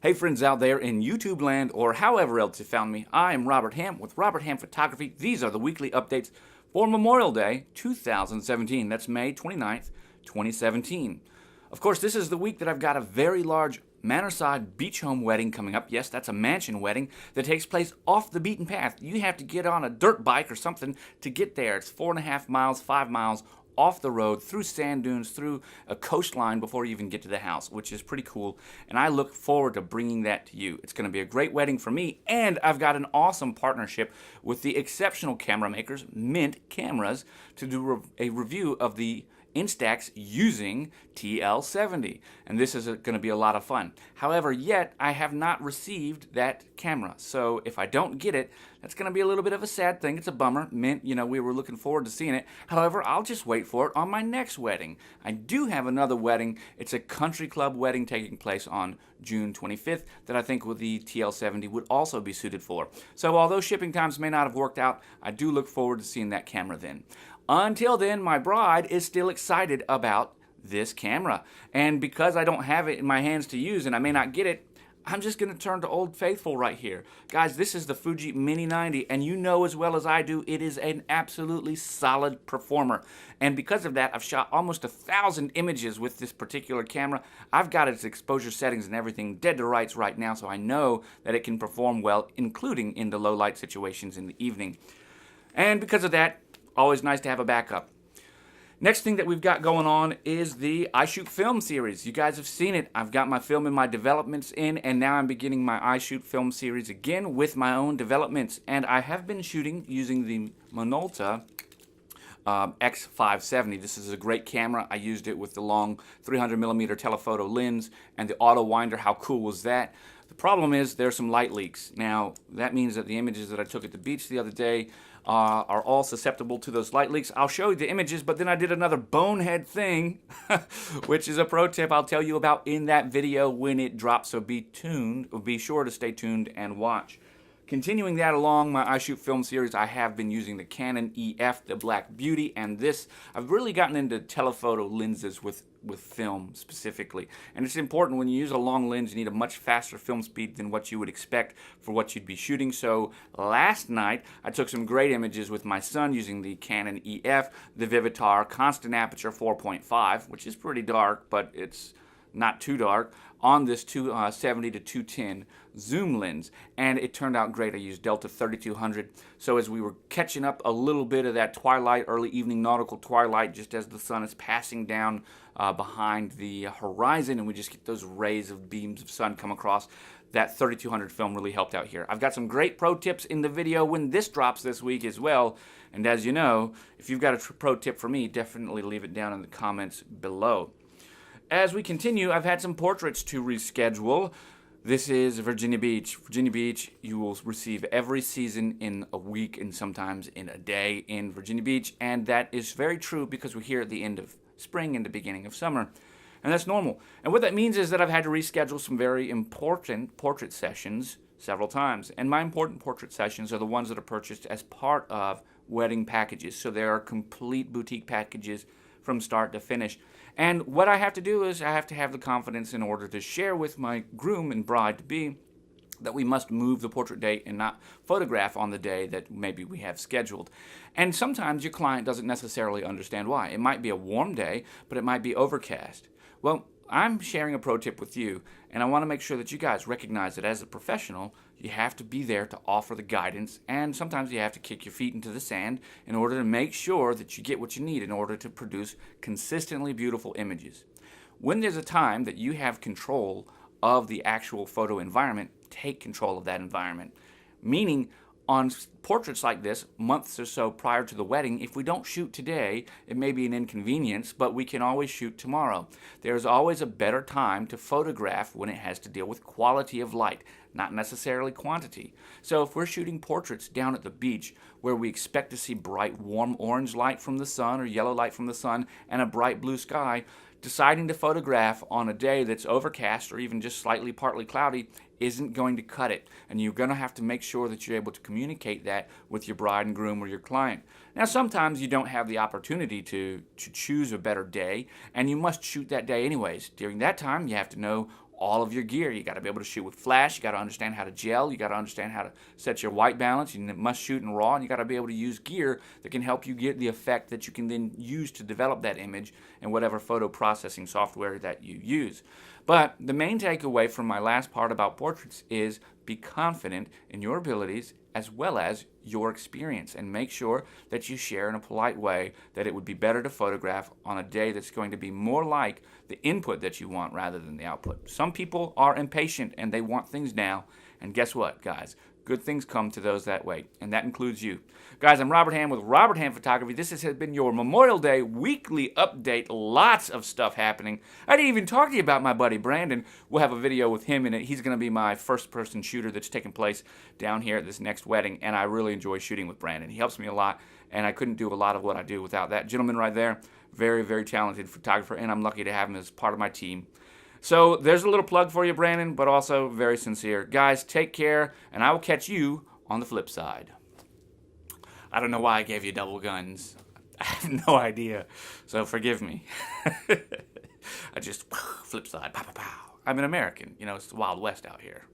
Hey friends out there in YouTube land or however else you found me, I am Robert Hamm with Robert Hamm Photography. These are the weekly updates for Memorial Day 2017. That's May 29th, 2017. Of course, this is the week that I've got a very large Manor'side beach home wedding coming up. Yes, that's a mansion wedding that takes place off the beaten path. You have to get on a dirt bike or something to get there. It's 4.5 miles, 5 miles off the road, through sand dunes, through a coastline before you even get to the house, which is pretty cool. And I look forward to bringing that to you. It's going to be a great wedding for me, and I've got an awesome partnership with the exceptional camera makers, Mint Cameras, to do a review of the Instax using TL70, and this is going to be a lot of fun. However, yet I have not received that camera, so if I don't get it, that's going to be a little bit of a sad thing. It's a bummer. Mint, we were looking forward to seeing it. However, I'll just wait for it on my next wedding. I do have another wedding. It's a country club wedding taking place on June 25th that I think with the TL70 would also be suited for. So although shipping times may not have worked out, I do look forward to seeing that camera then. Until then, my bride is still excited about this camera. And because I don't have it in my hands to use and I may not get it, I'm just going to turn to Old Faithful right here. Guys, this is the Fuji Mini 90, and you know as well as I do, it is an absolutely solid performer. And because of that, I've shot almost 1,000 images with this particular camera. I've got its exposure settings and everything dead to rights right now, so I know that it can perform well, including in the low light situations in the evening. And because of that, always nice to have a backup. Next thing that we've got going on is the IShootFilm series. You guys have seen it. I've got my film and my developments in, and now I'm beginning my IShootFilm series again with my own developments. And I have been shooting using the Minolta X570. This is a great camera. I used it with the long 300mm telephoto lens and the auto winder. How cool was that? The problem is there's some light leaks. Now, that means that the images that I took at the beach the other day are all susceptible to those light leaks. I'll show you the images, but then I did another bonehead thing, which is a pro tip I'll tell you about in that video when it drops, so be sure to stay tuned and watch. Continuing that along my IShootFilm series, I have been using the Canon EF, the Black Beauty, and this, I've really gotten into telephoto lenses with film specifically. And it's important when you use a long lens, you need a much faster film speed than what you would expect for what you'd be shooting. So last night, I took some great images with my son using the Canon EF, the Vivitar Constant Aperture 4.5, which is pretty dark, but it's not too dark, on this 270 to 210 zoom lens, and it turned out great. I used Delta 3200, so as we were catching up a little bit of that twilight, early evening nautical twilight, just as the sun is passing down behind the horizon, and we just get those rays of beams of sun come across, that 3200 film really helped out here. I've got some great pro tips in the video when this drops this week as well, and as you know, if you've got a pro tip for me, definitely leave it down in the comments below. As we continue, I've had some portraits to reschedule. This is Virginia Beach. Virginia Beach, you will receive every season in a week and sometimes in a day in Virginia Beach, and that is very true because we're here at the end of spring and the beginning of summer, and that's normal. And what that means is that I've had to reschedule some very important portrait sessions several times, and my important portrait sessions are the ones that are purchased as part of wedding packages, so they are complete boutique packages from start to finish. And what I have to do is I have to have the confidence in order to share with my groom and bride-to-be that we must move the portrait date and not photograph on the day that maybe we have scheduled. And sometimes your client doesn't necessarily understand why. It might be a warm day, but it might be overcast. Well, I'm sharing a pro tip with you, and I want to make sure that you guys recognize that as a professional, you have to be there to offer the guidance, and sometimes you have to kick your feet into the sand in order to make sure that you get what you need in order to produce consistently beautiful images. When there's a time that you have control of the actual photo environment, take control of that environment. Meaning, on portraits like this, months or so prior to the wedding, if we don't shoot today, it may be an inconvenience, but we can always shoot tomorrow. There's always a better time to photograph when it has to deal with quality of light, not necessarily quantity. So if we're shooting portraits down at the beach where we expect to see bright, warm orange light from the sun or yellow light from the sun and a bright blue sky, deciding to photograph on a day that's overcast or even just slightly partly cloudy isn't going to cut it, and you're going to have to make sure that you're able to communicate that with your bride and groom or your client. Now, sometimes you don't have the opportunity to choose a better day, and you must shoot that day anyways. During that time, you have to know all of your gear. You got to be able to shoot with flash. You got to understand how to gel. You got to understand how to set your white balance. You must shoot in RAW, and you got to be able to use gear that can help you get the effect that you can then use to develop that image in whatever photo processing software that you use. But the main takeaway from my last part about portraits is be confident in your abilities as well as your experience, and make sure that you share in a polite way that it would be better to photograph on a day that's going to be more like the input that you want rather than the output. Some people are impatient and they want things now, and guess what, guys? Good things come to those that wait, and that includes you. Guys, I'm Robert Hamm with Robert Hamm Photography. This has been your Memorial Day weekly update. Lots of stuff happening. I didn't even talk to you about my buddy Brandon. We'll have a video with him in it. He's going to be my first-person shooter that's taking place down here at this next wedding, and I really enjoy shooting with Brandon. He helps me a lot, and I couldn't do a lot of what I do without that gentleman right there. Very, very talented photographer, and I'm lucky to have him as part of my team. So there's a little plug for you, Brandon, but also very sincere. Guys, take care, and I will catch you on the flip side. I don't know why I gave you double guns. I have no idea, so forgive me. I just, flip side, pow, pow, pow. I'm an American. You know, it's the Wild West out here.